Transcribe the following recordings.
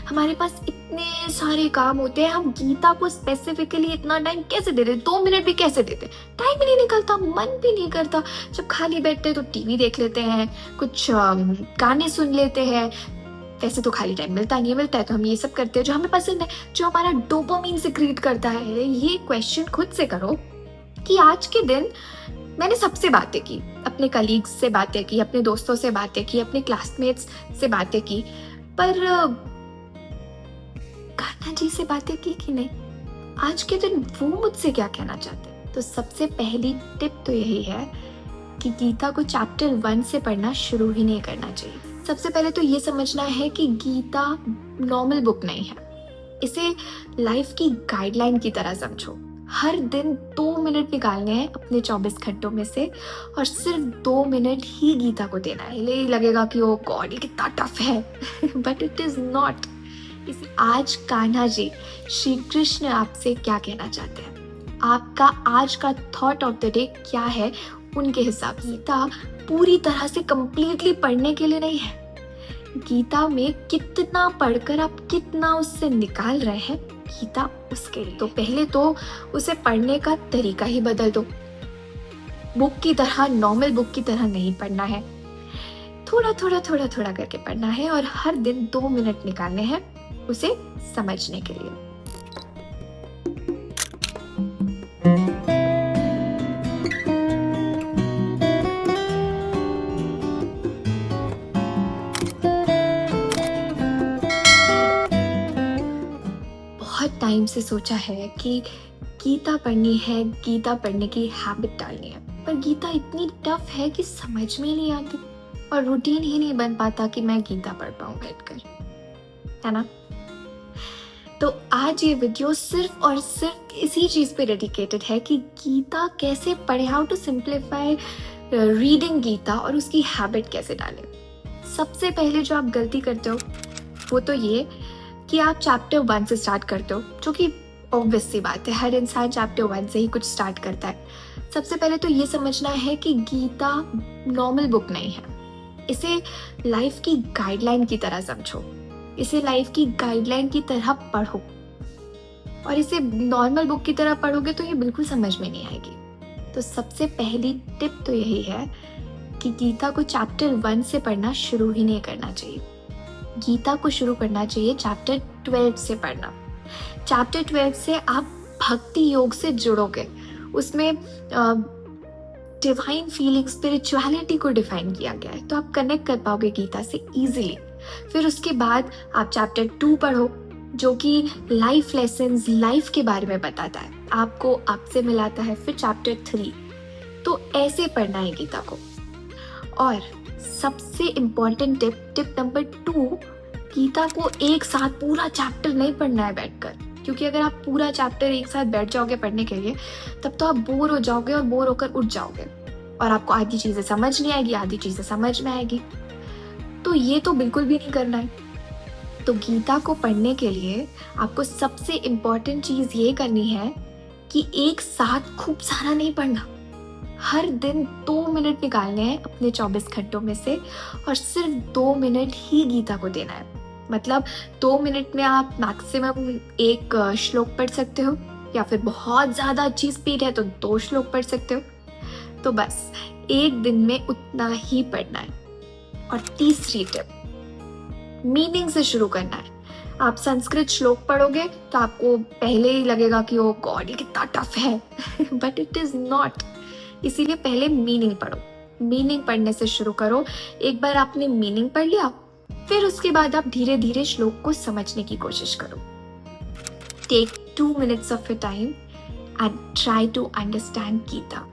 हमारे पास इतने सारे काम होते हैं, हम गीता को स्पेसिफिकली इतना टाइम कैसे दे देते? 2 मिनट भी कैसे देते? टाइम ही नहीं निकलता, मन भी नहीं करता। जब खाली बैठते हैं तो टीवी देख लेते हैं, कुछ गाने सुन लेते हैं। वैसे तो खाली टाइम मिलता नहीं है, मिलता है तो हम ये सब करते हैं जो हमें पसंद है, जो हमारा डोपामिन सिक्रीट करता है। ये क्वेश्चन खुद से करो कि आज के दिन मैंने सबसे बातें की, अपने कलीग्स से बातें की, अपने दोस्तों से बातें की, अपने क्लासमेट्स से बातें की, पर कान्हा जी से बातें की कि नहीं? आज के दिन वो मुझसे क्या कहना चाहते हैं? तो सबसे पहली टिप तो यही है कि गीता को चैप्टर 1 से पढ़ना शुरू ही नहीं करना चाहिए। सबसे पहले तो ये समझना है कि गीता नॉर्मल बुक नहीं है। इसे लाइफ की गाइडलाइन की तरह समझो। हर दिन 2 मिनट निकालने हैं अपने 24 घंटों में से, और सिर्फ 2 मिनट ही गीता को देना है। ये लगेगा कि ओ गॉड ये कितना टफ है, बट इट इज नॉट। आज कान्हा जी, श्री कृष्ण आपसे क्या कहना चाहते हैं? आपका आज का थॉट ऑफ द डे क्या है? उनके हिसाब से गीता पूरी तरह से कंप्लीटली पढ़ने के लिए नहीं है। गीता में कितना पढ़कर आप कितना उससे निकाल रहे हैं, गीता उसके लिए। तो पहले तो उसे पढ़ने का तरीका ही बदल दो। बुक की तरह, नॉर्मल बुक की तरह नहीं पढ़ना है। थोड़ा थोड़ा थोड़ा थोड़ा करके पढ़ना है, और हर दिन 2 मिनट निकालने हैं उसे समझने के लिए। बहुत टाइम से सोचा है कि गीता पढ़नी है, गीता पढ़ने की हैबिट डालनी है, पर गीता इतनी टफ है कि समझ में नहीं आती, और रूटीन ही नहीं बन पाता कि मैं गीता पढ़ पाऊँ बैठकर, है ना? तो आज ये वीडियो सिर्फ और सिर्फ इसी चीज पे डेडिकेटेड है कि गीता कैसे पढ़े, how to simplify reading Gita, और उसकी हैबिट कैसे डालें। सबसे पहले जो आप गलती करते हो वो तो ये कि आप चैप्टर 1 से स्टार्ट करते हो, जो कि ऑब्वियस सी बात है, हर इंसान चैप्टर 1 से ही कुछ स्टार्ट करता है। सबसे पहले तो ये समझना है कि गीता नॉर्मल बुक नहीं है। इसे लाइफ की गाइडलाइन की तरह समझो। इसे लाइफ की गाइडलाइन की तरह पढ़ो, और इसे नॉर्मल बुक की तरह पढ़ोगे तो ये बिल्कुल समझ में नहीं आएगी। तो सबसे पहली टिप तो यही है कि गीता को चैप्टर 1 से पढ़ना शुरू ही नहीं करना चाहिए। गीता को शुरू करना चाहिए चैप्टर 12 से पढ़ना। चैप्टर 12 से आप भक्ति योग से जुड़ोगे। उसमें डिवाइन फीलिंग, स्पिरिचुअलिटी को डिफाइन किया गया है, तो आप कनेक्ट कर पाओगे गीता से इजीली। फिर उसके बाद आप चैप्टर 2 पढ़ो, जो कि लाइफ लेसन्स, लाइफ के बारे में बताता है, आपको आपसे मिलाता है। फिर चैप्टर 3, तो ऐसे पढ़ना है गीता को। और सबसे इम्पोर्टेंट टिप नंबर 2, गीता को एक साथ पूरा चैप्टर नहीं पढ़ना है बैठकर, क्योंकि अगर आप पूरा चैप्टर एक साथ बैठ जाओगे पढ़ने के लिए, तब तो आप बोर हो जाओगे, और बोर होकर उठ जाओगे, और आपको आधी चीजें समझ नहीं आएगी, आधी चीजें समझ में आएगी। तो ये तो बिल्कुल भी नहीं करना है। तो गीता को पढ़ने के लिए आपको सबसे इम्पोर्टेंट चीज ये करनी है कि एक साथ खूब सारा नहीं पढ़ना। हर दिन 2 मिनट निकालने हैं अपने 24 घंटों में से, और सिर्फ 2 मिनट ही गीता को देना है। मतलब 2 मिनट में आप मैक्सिमम 1 श्लोक पढ़ सकते हो, या फिर बहुत ज्यादा अच्छी स्पीड है तो 2 श्लोक पढ़ सकते हो। तो बस एक दिन में उतना ही पढ़ना है। और तीसरी टिप, मीनिंग से शुरू करना है। आप संस्कृत श्लोक पढ़ोगे तो आपको पहले ही लगेगा कि ओ गॉड ये कितना टफ है, बट इट इज नॉट। इसीलिए पहले मीनिंग पढ़ो। मीनिंग पढ़ने से शुरू करो। एक बार आपने मीनिंग पढ़ लिया, फिर उसके बाद आप धीरे धीरे श्लोक को समझने की कोशिश करो। Take 2 minutes of your time and try to understand Gita.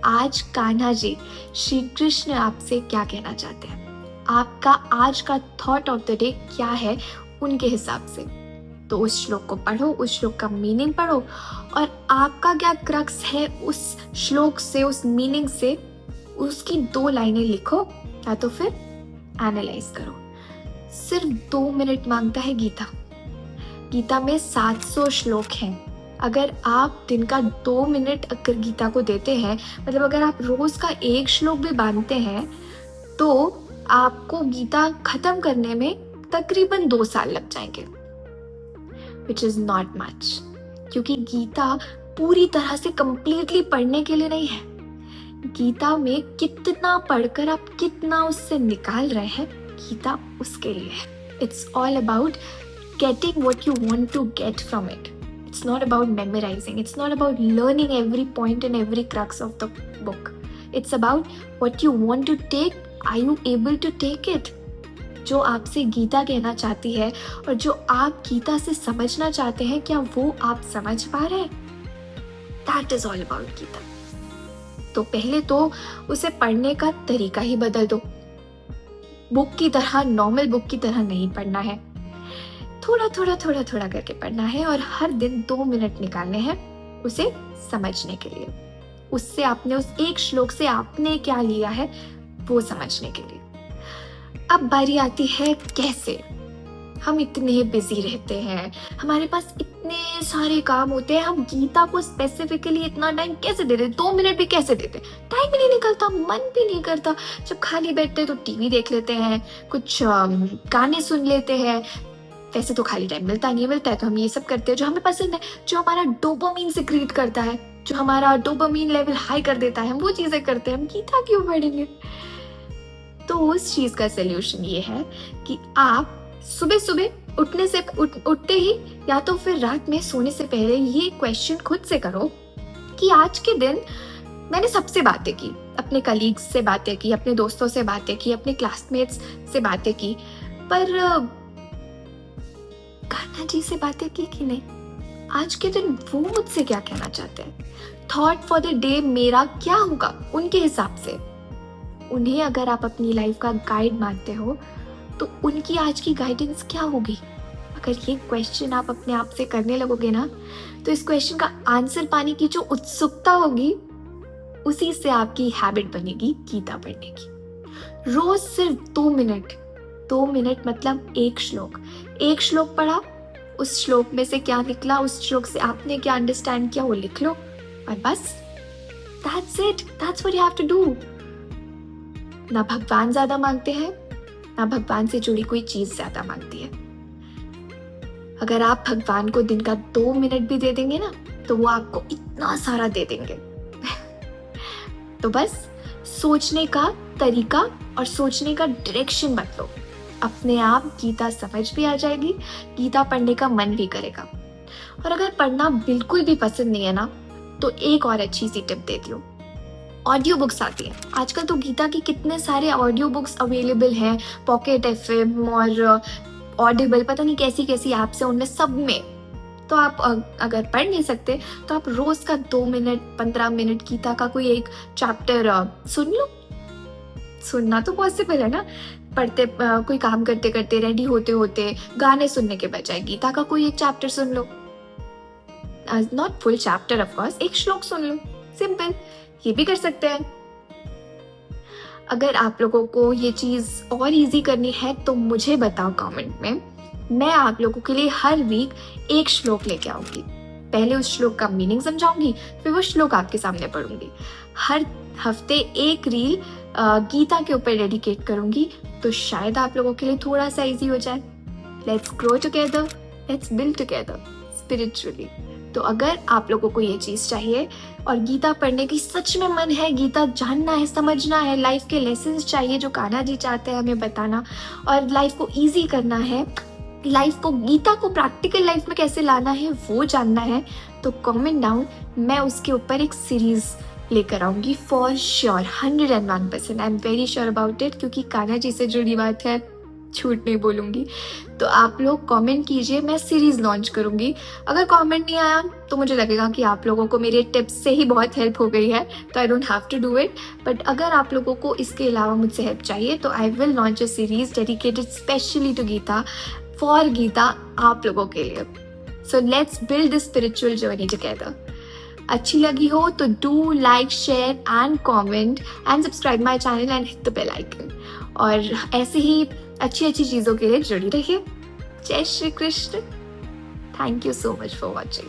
आज कान्हा जी, श्री कृष्ण आपसे क्या कहना चाहते हैं? आपका आज का थॉट ऑफ द डे क्या है उनके हिसाब से? तो उस श्लोक को पढ़ो, उस श्लोक का मीनिंग पढ़ो, और आपका क्या क्रक्स है उस श्लोक से, उस मीनिंग से, उसकी 2 लाइनें लिखो, या तो फिर एनालाइज करो। सिर्फ 2 मिनट मांगता है गीता। गीता में 700 श्लोक हैं। अगर आप दिन का 2 मिनट अगर गीता को देते हैं, मतलब अगर आप रोज का 1 श्लोक भी बांधते हैं, तो आपको गीता खत्म करने में तकरीबन 2 साल लग जाएंगे, विच इज नॉट मच, क्योंकि गीता पूरी तरह से कंप्लीटली पढ़ने के लिए नहीं है। गीता में कितना पढ़कर आप कितना उससे निकाल रहे हैं, गीता उसके लिए है। It's all about getting what you want to get from it. It's not about memorizing. It's not about learning every point and every crux of the book. It's about what you want to take. Are you able to take it? जो आपसे गीता कहना चाहती है और जो आप गीता से समझना चाहते हैं, क्या वो आप समझ पा रहे हैं? That is all about Gita. तो पहले तो उसे पढ़ने का तरीका ही बदल दो। बुक की तरह, नॉर्मल बुक की तरह नहीं पढ़ना है, थोड़ा थोड़ा करके पढ़ना है और हर दिन 2 मिनट निकालने हैं उसे समझने के लिए। उससे आपने, उस एक श्लोक से आपने क्या लिया है वो समझने के लिए। अब बारी आती है कैसे। हम इतने बिजी रहते हैं, हमारे पास इतने सारे काम होते हैं, हम गीता को स्पेसिफिकली इतना टाइम कैसे दे देते? 2 मिनट भी कैसे देते? टाइम भी नहीं निकलता, मन भी नहीं करता। जब खाली बैठते हैं तो टीवी देख लेते हैं, कुछ गाने सुन लेते हैं। वैसे तो खाली टाइम मिलता है तो हम ये सब करते हैं जो हमें पसंद है, जो हमारा डोपामीन सिक्रीट करता है, जो हमारा डोपामीन लेवल हाई कर देता है, हम वो चीजें करते हैं। हम गीता क्यों पढ़ेंगे? तो उस चीज का सोल्यूशन ये है कि आप सुबह उठते ही या तो फिर रात में सोने से पहले ये क्वेश्चन खुद से करो कि आज के दिन मैंने सबसे बातें की, अपने कलीग्स से बातें की, अपने दोस्तों से बातें की, अपने क्लासमेट्स से बातें की, पर कान्हा जी से बातें की कि नहीं? आज के दिन वो मुझसे क्या कहना चाहते हैं? थॉट फॉर द डे मेरा क्या होगा उनके हिसाब से? उन्हें अगर आप अपनी लाइफ का गाइड मानते हो तो उनकी आज की गाइडेंस क्या होगी? अगर ये क्वेश्चन आप अपने आप से करने लगोगे ना, तो इस क्वेश्चन का आंसर पाने की जो उत्सुकता होगी, उसी से आपकी हैबिट बनेगी गीता पढ़ने की। रोज सिर्फ 2 मिनट मतलब एक श्लोक पढ़ा, उस श्लोक में से क्या निकला, उस श्लोक से आपने क्या अंडरस्टैंड किया वो लिख लो और बस that's it, that's what you have to do। ना भगवान ज्यादा मांगते हैं, ना भगवान से जुड़ी कोई चीज ज्यादा मांगती है। अगर आप भगवान को दिन का 2 मिनट भी दे देंगे ना, तो वो आपको इतना सारा दे देंगे। तो बस सोचने का तरीका और सोचने का डायरेक्शन बदलो, अपने आप गीता समझ भी आ जाएगी, गीता पढ़ने का मन भी करेगा। और अगर पढ़ना बिल्कुल भी पसंद नहीं है ना, तो एक और अच्छी सी टिप देती हूँ। ऑडियो बुक्स आती हैं आजकल, तो गीता की कितने सारे ऑडियो बुक्स अवेलेबल हैं, पॉकेट FM और ऑडिबल, पता नहीं कैसी कैसी ऐप्स हैं, उनमें सब में। तो आप अगर पढ़ नहीं सकते तो आप रोज का 2 मिनट 15 मिनट गीता का कोई एक चैप्टर सुन लो। सुनना तो पॉसिबल है ना, पढ़ते कोई काम करते करते, रेडी होते होते गाने सुनने के बजाय गीता का कोई एक chapter soon low. Not full chapter of course, एक श्लोक सुन लो, सिंपल, ये भी कर सकते हैं। अगर आप लोगों को ये चीज और इजी करनी है तो मुझे बताओ कमेंट में, मैं आप लोगों के लिए हर वीक एक श्लोक लेके आऊंगी। पहले उस श्लोक का मीनिंग समझाऊंगी, फिर वो श्लोक आपके सामने पढ़ूंगी। हर हफ्ते एक रील गीता के ऊपर डेडिकेट करूंगी, तो शायद आप लोगों के लिए थोड़ा सा इजी हो जाए। Let's grow together, let's build together spiritually. तो अगर आप लोगों को ये चीज चाहिए और गीता पढ़ने की सच में मन है, गीता जानना है, समझना है, लाइफ के लेसन्स चाहिए जो कान्हा जी चाहते हैं हमें बताना, और लाइफ को इजी करना है, लाइफ को, गीता को प्रैक्टिकल लाइफ में कैसे लाना है वो जानना है, तो कमेंट डाउन, मैं उसके ऊपर एक सीरीज लेकर आऊंगी for sure, 101%। I am very sure about it, क्योंकि कान्हा जी से जुड़ी बात है, झूठ नहीं बोलूंगी। तो आप लोग कमेंट कीजिए, मैं सीरीज लॉन्च करूंगी। अगर कमेंट नहीं आया तो मुझे लगेगा कि आप लोगों को मेरे टिप्स से ही बहुत हेल्प हो गई है, तो I don't have to do it. But अगर आप लोगों को इसके अलावा मुझसे हेल्प चाहिए तो I will launch a series dedicated specially to Gita, for Gita, आप लोगों के लिए। So let's build this spiritual journey together. अच्छी लगी हो तो do like, share and comment and subscribe my channel and hit the bell icon. और ऐसे ही अच्छी अच्छी चीज़ों के लिए जुड़ी रहिए। जय Shri Krishna. Thank you so much for watching.